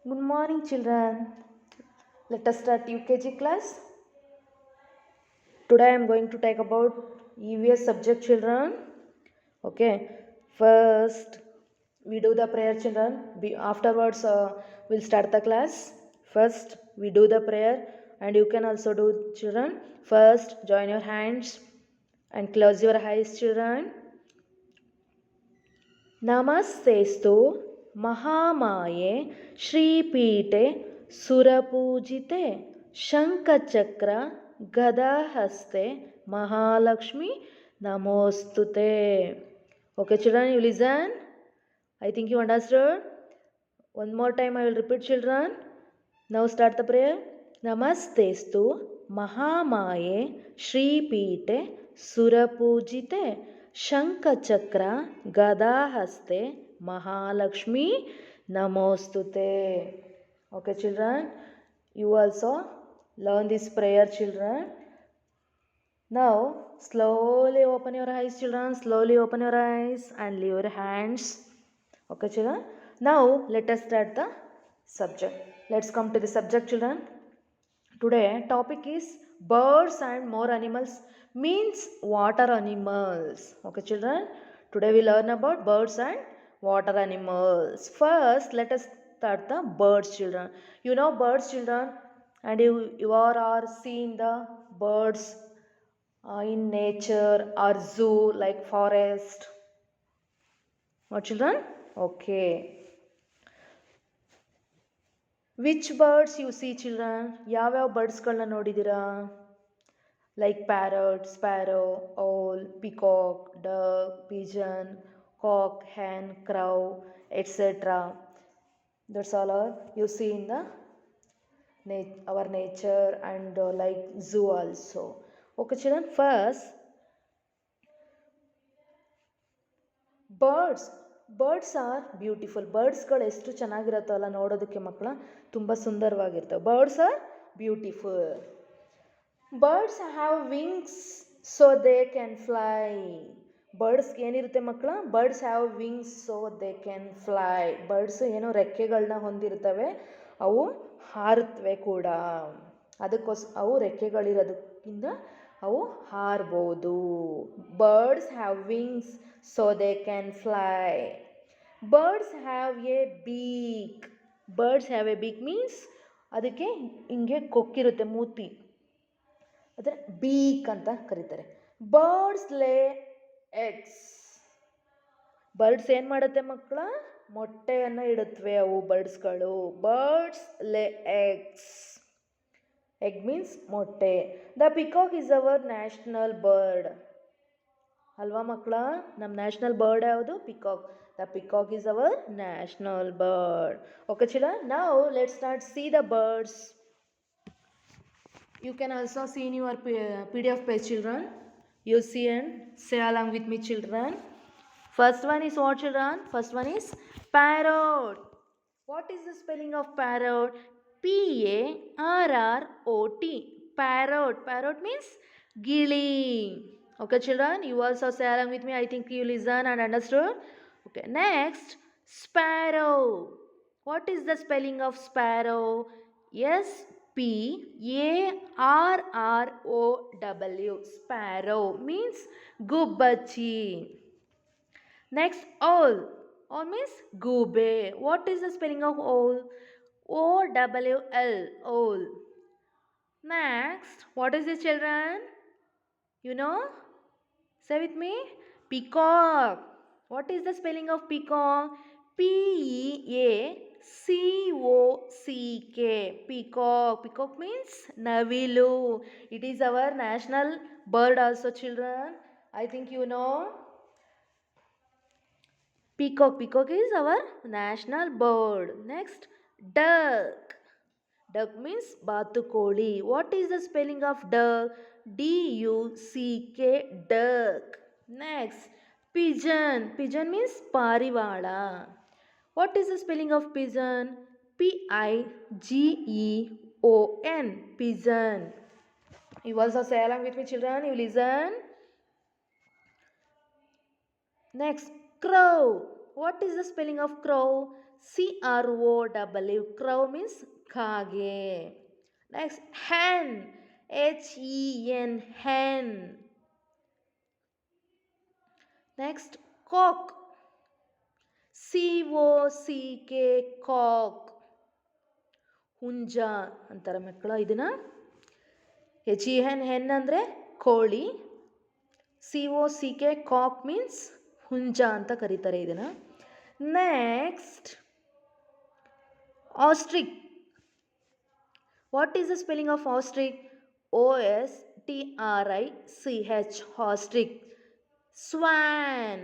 Good morning, children. Let us start UKG class. Today I am going to talk about EVS subject, children. Okay. First, we do the prayer, children. Afterwards, we'll start the class. First, we do the prayer, and you can also do, children. First, join your hands and close your eyes, children. ನಮಸ್ತೆಸ್ತು ಮಹಾಮಾಯೆ ಶ್ರೀಪೀಠೆ ಸುರಪೂಜಿತೆ ಶಂಖಚಕ್ರ ಗದಾಹಸ್ತೆ ಮಹಾಲಕ್ಷ್ಮಿ ನಮೋಸ್ತುತೆ. Okay, children, you listen. I think you understood. One more time I will repeat, children. Now start the prayer. ನಮಸ್ತೆಸ್ತು ಮಹಾಮಾಯೆ ಶ್ರೀಪೀಠೆ ಸುರಪೂಜಿತೆ ಶಂಖಚಕ್ರ ಗದಾಹಸ್ತೆ ಮಹಾಲಕ್ಷ್ಮಿ ನಮೋಸ್ತುತೆ. Okay, children, you also learn this prayer, children. Now slowly open your eyes, children. Slowly open your eyes and leave your hands. Okay, children. Now let us start the subject. Let's come to the subject, children. Today topic is birds and more animals, means water animals. Okay, children, today we learn about birds and water animals. First, let us start the birds, children. You know birds, children, and you are seeing the birds in nature or zoo like forest. What, children? Okay. Which birds you see, children? ಯಾವ್ಯಾವ ಬರ್ಡ್ಸ್ಗಳನ್ನ ನೋಡಿದ್ದೀರಾ? Like parrot, sparrow, owl, peacock, duck, pigeon, cock, hen, crow, etc. That's all you see in the our nature and like zoo also. Okay, children. First, birds are beautiful. ಬರ್ಡ್ಸ್ಗಳು ಎಷ್ಟು ಚೆನ್ನಾಗಿರುತ್ತಲ್ಲ ನೋಡೋದಕ್ಕೆ ಮಕ್ಕಳ, ತುಂಬ ಸುಂದರವಾಗಿರ್ತವೆ. Birds are beautiful. Birds have wings so they can fly. ಬರ್ಡ್ಸ್ಗೆ ಏನಿರುತ್ತೆ ಮಕ್ಕಳ? Birds have wings so they can fly. Birds ಏನೋ ರೆಕ್ಕೆಗಳನ್ನ ಹೊಂದಿರ್ತವೆ, ಅವು ಹಾರುತ್ತವೆ ಕೂಡ. ಅವು ರೆಕ್ಕೆಗಳಿರೋದಕ್ಕಿಂತ ಅವು ಹಾರ್ಬೋದು. Birds have wings so they can fly. Birds have a beak. Birds have a beak means ಅದಕ್ಕೆ ಹಿಂಗೆ ಕೊಕ್ಕಿರುತ್ತೆ, ಮೂತಿ, ಅದರ ಬೀಕ್ ಅಂತ ಕರೀತಾರೆ. ಬರ್ಡ್ಸ್ ಲೇ ಎಗ್ಸ್. ಬರ್ಡ್ಸ್ ಏನು ಮಾಡುತ್ತೆ ಮಕ್ಕಳ? ಮೊಟ್ಟೆಯನ್ನು ಇಡುತ್ತವೆ ಅವು ಬರ್ಡ್ಸ್ಗಳು. ಬರ್ಡ್ಸ್ ಲೇ ಎಗ್ಸ್. ಎಗ್ ಮೀನ್ಸ್ ಮೊಟ್ಟೆ. The peacock is our national bird. ಅಲ್ವಾ ಮಕ್ಕಳ? ನಮ್ಮ ನ್ಯಾಷನಲ್ ಬರ್ಡ್ ಯಾವುದು? Peacock. The peacock is our national bird. Okay children, now let's start C the birds. You can also see in your PDF page, children. You see and say along with me, children. First one is what, children? First one is parrot. What is the spelling of parrot? Parrot. Parrot. Parrot means gili. Okay, children, you also say along with me. I think you listen and understood. Okay, next, sparrow. What is the spelling of sparrow? Sparrow. Sparrow means gubbachi. Next, owl. Owl means gube. What is the spelling of owl? OWL. Owl. Next, what is this, children? You know? Say with me. Peacock. What is the spelling of peacock? PEACOCK. Peacock. Peacock means navilu. It is our national bird also, children. I think you know. Peacock. Peacock is our national bird. Next, duck. Duck means batukoli. What is the spelling of duck? DUCK. Duck. Next, pigeon. Pigeon means parivala. What is the spelling of pigeon? PIGEON. Pigeon. You also say along with me, children. You listen. Next, crow. What is the spelling of crow? CROW. Crow means kage. Next, hen. HEN, hen. Next, cock. COCK, cock. ಹುಂಜ ಅಂತಾರೆ ಮಕ್ಕಳ ಇದನ್ನ. HEN, hen ಅಂದರೆ ಕೋಳಿ. COCK, cock means ಹುಂಜ ಅಂತ ಕರೀತಾರೆ ಇದನ್ನ. Next, ostrich. What is the spelling of ostrich? OSTRICH, ostrich. Swan.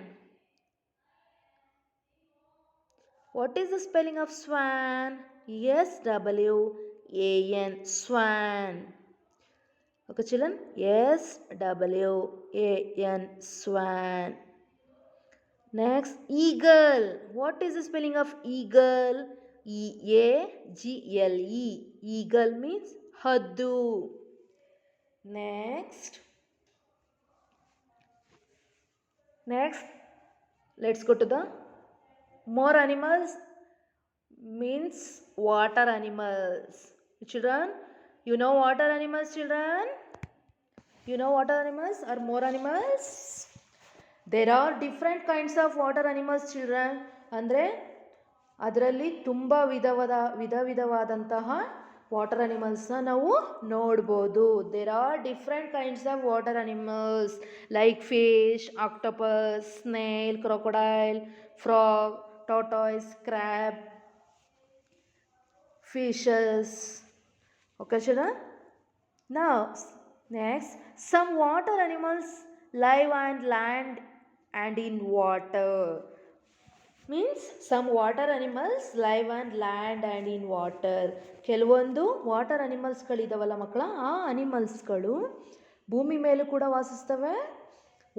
What is the spelling of swan? SWAN, swan. Okay children, SWAN, swan. Next, eagle. What is the spelling of eagle? EAGLE, eagle means haddu. Next, let's go to the more animals means water animals. Children, you know water animals, children? You know water animals or more animals? There are different kinds of water animals, children. ಅಂದರೆ ಅದರಲ್ಲಿ ತುಂಬ ವಿಧವಾದಂತಹ water ಅನಿಮಲ್ಸ್ನ ನಾವು ನೋಡ್ಬೋದು. There are different kinds of water animals like fish, octopus, snail, crocodile, frog, tortoise, crab, fishes. Okay children? Now next, some water animals live on land and in water. Means some water animals live on land and in water. ಕೆಲವೊಂದು water ಅನಿಮಲ್ಸ್ಗಳಿದಾವಲ್ಲ ಮಕ್ಕಳ, ಆ ಅನಿಮಲ್ಸ್ಗಳು ಭೂಮಿ ಮೇಲೂ ಕೂಡ ವಾಸಿಸ್ತವೆ,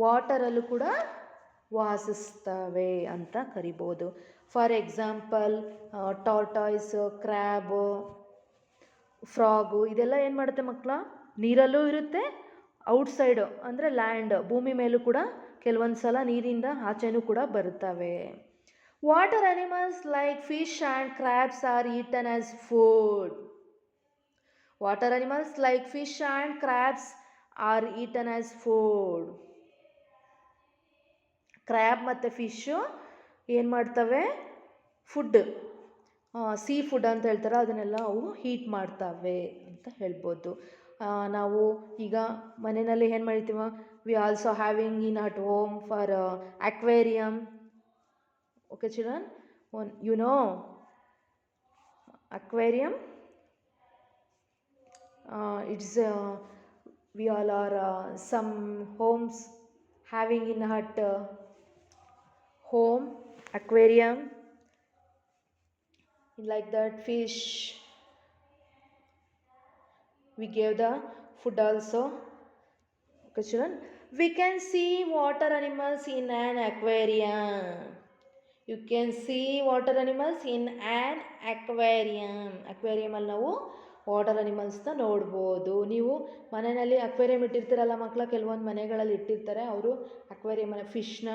ವಾಟರಲ್ಲೂ ಕೂಡ ವಾಸಿಸ್ತವೆ ಅಂತ ಕರಿಬೋದು. For example tortoise, crab, frog ಇದೆಲ್ಲ ಏನು ಮಾಡುತ್ತೆ ಮಕ್ಕಳ, ನೀರಲ್ಲೂ ಇರುತ್ತೆ, ಔಟ್ಸೈಡ್ ಅಂದರೆ ಲ್ಯಾಂಡ್ ಭೂಮಿ ಮೇಲೂ ಕೂಡ ಕೆಲವೊಂದು ಸಲ ನೀರಿಂದ ಆಚೆನೂ ಕೂಡ ಬರುತ್ತವೆ. Water animals like fish and crabs are eaten as food. Water animals like fish and crabs are eaten as food. Crab ಮತ್ತು ಫಿಶ್ಶು ಏನು ಮಾಡ್ತವೆ, ಫುಡ್, ಸೀ ಫುಡ್ ಅಂತ ಹೇಳ್ತಾರೆ, ಅದನ್ನೆಲ್ಲ ಅವು ಹೀಟ್ ಮಾಡ್ತವೆ ಅಂತ ಹೇಳ್ಬೋದು. ನಾವು ಈಗ ಮನೆಯಲ್ಲಿ ಏನು ಮಾಡ್ತೀವ, we also having in at home for aquarium. Okay children, you know aquarium. It's we all are some homes having in hut home aquarium, like that fish we gave the food also. Okay children, we can see water animals in an aquarium. You can see water animals in an aquarium. aquarium ಅಲ್ಲಿ ನಾವು water ಅನಿಮಲ್ಸ್ನ ನೋಡ್ಬೋದು. ನೀವು ಮನೆಯಲ್ಲಿ aquarium ಇಟ್ಟಿರ್ತೀರಲ್ಲ ಮಕ್ಕಳ, ಕೆಲವೊಂದು ಮನೆಗಳಲ್ಲಿ ಇಟ್ಟಿರ್ತಾರೆ, ಅವರು ಅಕ್ವೇರಿಯಮಲ್ಲಿ ಫಿಶ್ನ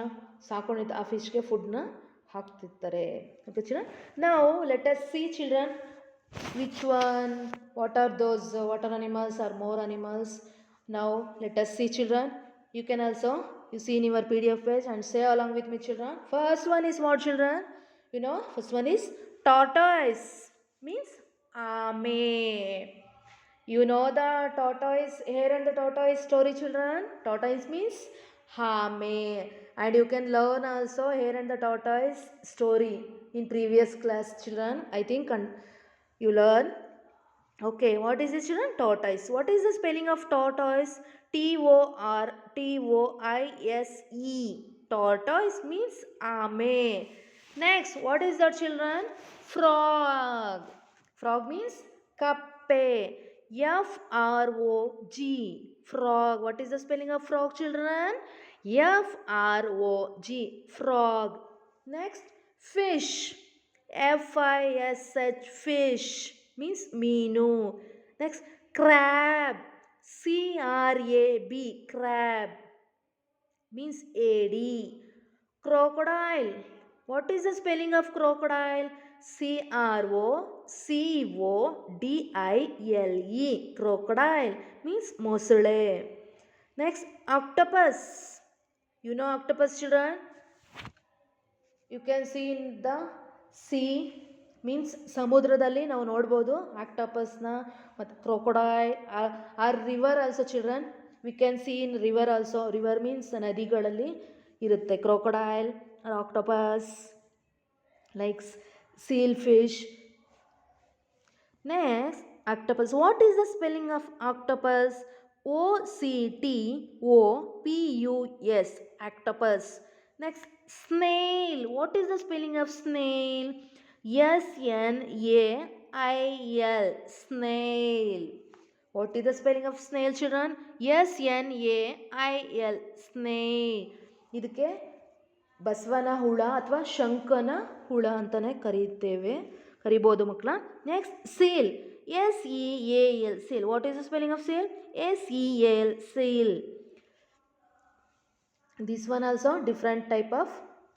ಸಾಕೊಂಡಿದ್ದು ಆ ಫಿಶ್ಗೆ ಫುಡ್ನ ಹಾಕ್ತಿರ್ತಾರೆ. ಓಕೆ ಚಿಲ್ಡ್ರನ್, ನಾವು let us see children which one, what are those water animals are more animals. ನಾವು let us see children. You can also, you see in your PDF page and say along with me children. First one is what children? You know, first one is tortoise, means ame. You know the tortoise, here and the tortoise story children. Tortoise means ame, and you can learn also here and the tortoise story in previous class children. I think you learn. Okay, what is this children? Tortoise. What is the spelling of tortoise? TORTOISE. Tortoise means ame. Next, what is that children? Frog. Frog means kappe. FROG. Frog. What is the spelling of frog children? FROG. Frog. Next, fish. FISH. Fish means meenu. Next, crab. CRAB. Crab means AD. Crocodile. What is the spelling of crocodile? CROCODILE. Crocodile means mosule. Next, octopus. You know octopus, children? You can see in the sea means ಸಮುದ್ರದಲ್ಲಿ ನಾವು ನೋಡ್ಬೋದು ಆಕ್ಟೋಪಸ್ನ ಮತ್ತು crocodile are river also children. We can see in river also. River means ನದಿಗಳಲ್ಲಿ ಇರುತ್ತೆ crocodile or octopus like seal fish. Next, octopus. What is the spelling of octopus? OCTOPUS. Octopus. Next, snail. What is the spelling of snail? SNAIL. Snail. What is the spelling of snail, children? SNAIL. Snail. ಇದಕ್ಕೆ ಬಸವನ ಹುಳ ಅಥವಾ ಶಂಕನ ಹುಳ ಅಂತಲೇ ಕರಿಬೋದು ಮಕ್ಕಳ. Next, sale. SEAL. Sale. What is the spelling of sale? SEAL. Sale. This one also different type of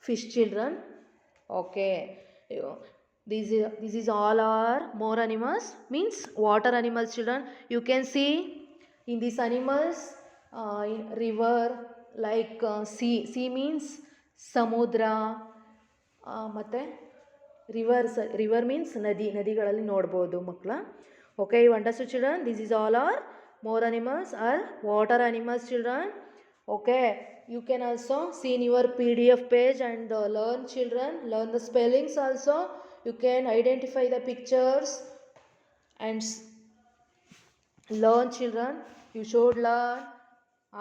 fish, children. Okay. This is all are more animals means water animals, children. You can see in these animals in river like sea means ಸಮುದ್ರ ಮತ್ತು river means ನದಿಗಳಲ್ಲಿ ನೋಡ್ಬೋದು ಮಕ್ಕಳ. Okay, you understand children? This is all are more animals are water animals, children. Okay, you can also see in your PDF page and learn, children. Learn the spellings also. You can identify the pictures and learn, children. You should learn.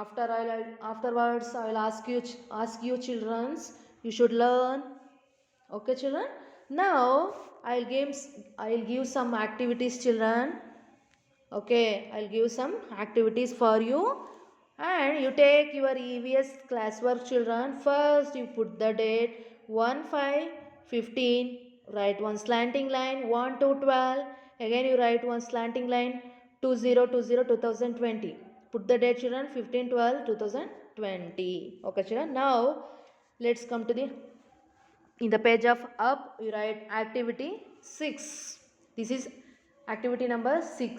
Afterwards I will ask you children. You should learn. Okay, children. Now I'll give some activities, children. Okay, I'll give some activities for you. And you take your EVS classwork, children. First you put the date 1/5/15. Write one slanting line 1-12. Again you write one slanting line 2020. Put the date, children, 15/12/2020. Okay, children. Now let's come to in the page of up you write activity 6. This is activity number 6.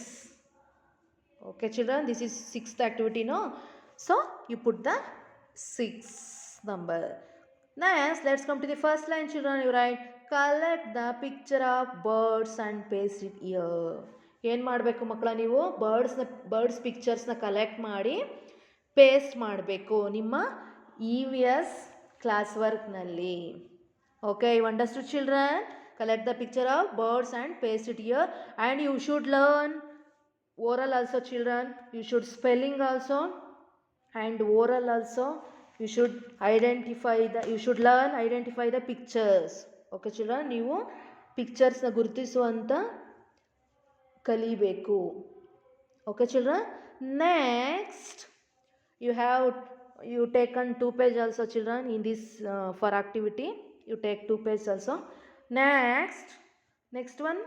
Okay, children, this is 6th activity, no? So you put the 6 number. Next, let's come to the first line, children. You write collect the picture of birds and paste it here. ಏನು ಮಾಡಬೇಕು ಮಕ್ಕಳ, ನೀವು birds ಪಿಕ್ಚರ್ಸ್ನ collect ಮಾಡಿ paste ಮಾಡಬೇಕು ನಿಮ್ಮ EVS class ವರ್ಕ್ನಲ್ಲಿ. Okay, you understood, children? Collect the picture of birds and paste it here. And you should learn oral also, children. You should spelling also and oral also. You should learn identify the pictures. Okay, children, ನೀವು ಪಿಕ್ಚರ್ಸ್ನ ಗುರುತಿಸುವಂಥ ಕಲಿಬೇಕು. Okay, children. Next, you taken 2 page also, children, in this for activity. You take 2 page also. Next one,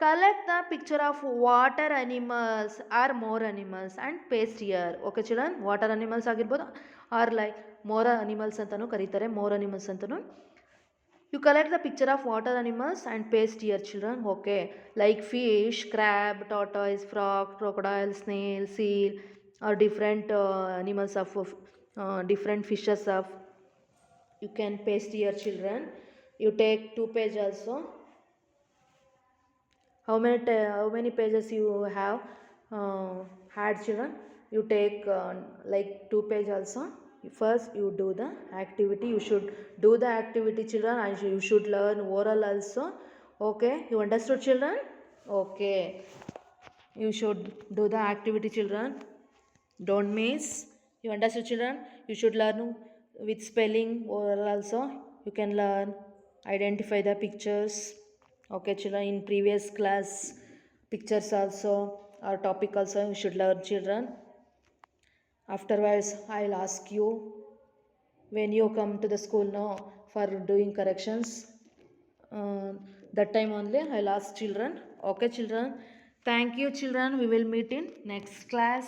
collect the picture of water animals or more animals and paste here. Okay, children, water animals ಆಗಿರ್ಬೋದು or like more animals ಅಂತಲೂ ಕರೀತಾರೆ, more animals ಅಂತಲೂ. You collect the picture of water animals and paste here, children. Okay, like fish, crab, tortoise, frog, crocodile, snail, seal, or different animals of different fishes of. You can paste here, children. You take 2 page also. How many pages you have had, children? You take like 2 page also. First you do the activity. You should do the activity, children, and you should learn oral also. Okay, you understood, children? Okay, you should do the activity, children. Don't miss. You understood, children? You should learn with spelling oral also. You can learn identify the pictures. Okay, children, in previous class pictures also or topic also you should learn, children. Afterwards I'll ask you when you come to the school now for doing corrections. That time only I'll ask, children. Okay, children. Thank you, children. We will meet in next class.